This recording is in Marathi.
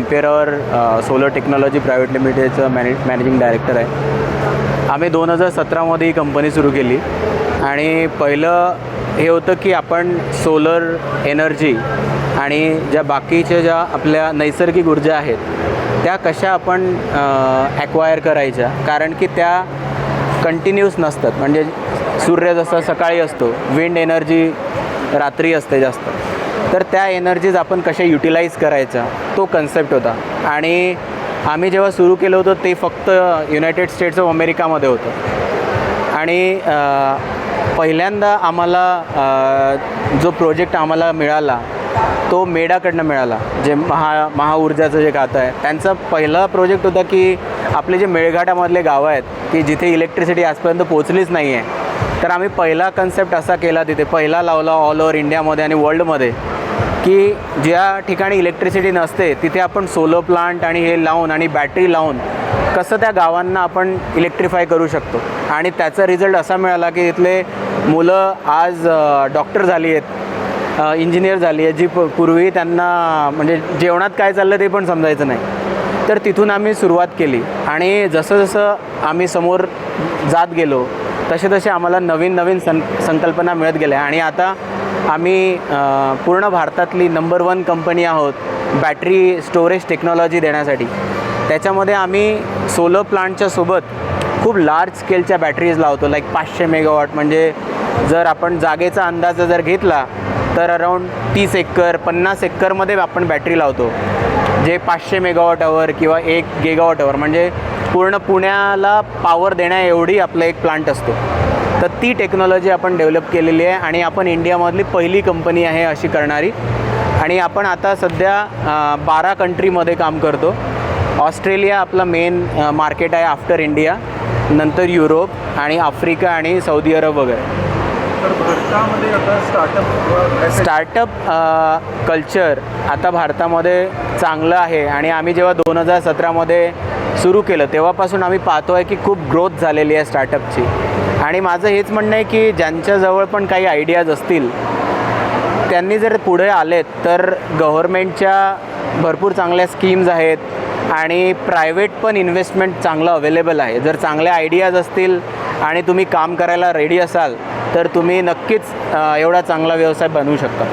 एम्पेरॉर सोलर टेक्नॉलॉजी प्रायव्हेट लिमिटेडचं मॅनेजिंग डायरेक्टर आहे. आम्ही 2017मध्ये ही कंपनी सुरू केली आणि पहिलं हे होतं की आपण सोलर एनर्जी आणि ज्या बाकीच्या ज्या आपल्या नैसर्गिक ऊर्जा आहेत त्या कशा आपण ॲक्वायर करायच्या, कारण की त्या कंटिन्यूस नसतात. म्हणजे सूर्य जसा सकाळी असतो, विंड एनर्जी रात्री असते जास्त, तर त्या एनर्जीज आपण कशा युटिलाइज करायचा तो कन्सेप्ट होता. आणि आम्ही जेव्हा सुरू केलं होतं ते फक्त युनायटेड स्टेट्स ऑफ अमेरिकामध्ये होतं. आणि पहिल्यांदा आम्हाला जो प्रोजेक्ट आम्हाला मिळाला तो मेडाकडनं मिळाला, जे महाऊर्जाचं जे खातं आहे त्यांचा पहिला प्रोजेक्ट होता की आपले जे मेळघाटामधले गावं आहेत की जिथे इलेक्ट्रिसिटी आजपर्यंत पोचलीच नाही आहे, तर आम्ही पहिला कन्सेप्ट असा केला, तिथे पहिला लावला ऑल ओव्हर इंडियामध्ये आणि वर्ल्डमध्ये, की ज्या ठिकाणी इलेक्ट्रिसिटी नसते तिथे आपण सोलर प्लांट आणि हे लावून आणि बॅटरी लावून कसं त्या गावांना आपण इलेक्ट्रिफाय करू शकतो. आणि त्याचा रिझल्ट असा मिळाला की तिथले मुलं आज डॉक्टर झाली आहेत, इंजिनियर झाली आहे, जी पूर्वी त्यांना म्हणजे जेवणात काय चाललं ते पण समजायचं नाही. तर तिथून आम्ही सुरुवात केली आणि जसं जसं आम्ही समोर जात गेलो तसे तसे आम्हाला नवीन नवीन संकल्पना मिळत गेल्या आणि आता आम्ही पूर्ण भारतातली नंबर 1 कंपनी आहोत बॅटरी स्टोरेज टेक्नॉलॉजी देण्यासाठी. त्याच्यामध्ये आम्ही सोलर प्लांटच्या सोबत खूप लार्ज स्केलच्या बॅटरीज लावतो, लाईक 500 मेगावॉट. म्हणजे जर आपण जागेचा अंदाज जर घेतला तर अराऊंड 30 एकर 50 एकरमध्ये आपण बॅटरी लावतो, जे 500 मेगावॉट अवर किंवा 1 गिगावॉट अवर, म्हणजे पूर्ण पुण्याला पॉवर देण्या एवढी आपला एक प्लांट असतो. तर ती टेक्नॉलॉजी आपण डेव्हलप केलेली आहे आणि आपण इंडियामधली पहिली कंपनी आहे अशी करणारी. आणि आपण आता सध्या 12 कंट्रीमध्ये काम करतो. ऑस्ट्रेलिया आपला मेन मार्केट आहे आफ्टर इंडिया, नंतर युरोप आणि आफ्रिका आणि सौदी अरब वगैरे. तर भारतामध्ये आता स्टार्टअप कल्चर आता भारतामध्ये चांगलं आहे आणि आम्ही जेव्हा 2017मध्ये सुरू केलं तेव्हापासून आम्ही पाहतो आहे की खूप ग्रोथ झालेली आहे स्टार्टअपची. आणि माझं हेच म्हणणं आहे की ज्यांच्याजवळ पण काही आयडियाज असतील त्यांनी जर पुढे आलेत तर गव्हर्मेंटच्या भरपूर चांगल्या स्कीम्स आहेत आणि प्रायव्हेट पण इन्व्हेस्टमेंट चांगलं अवेलेबल आहे. जर चांगले आयडियाज असतील आणि तुम्ही काम करायला रेडी असाल तर तुम्ही नक्कीच एवढा चांगला व्यवसाय बनवू शकता.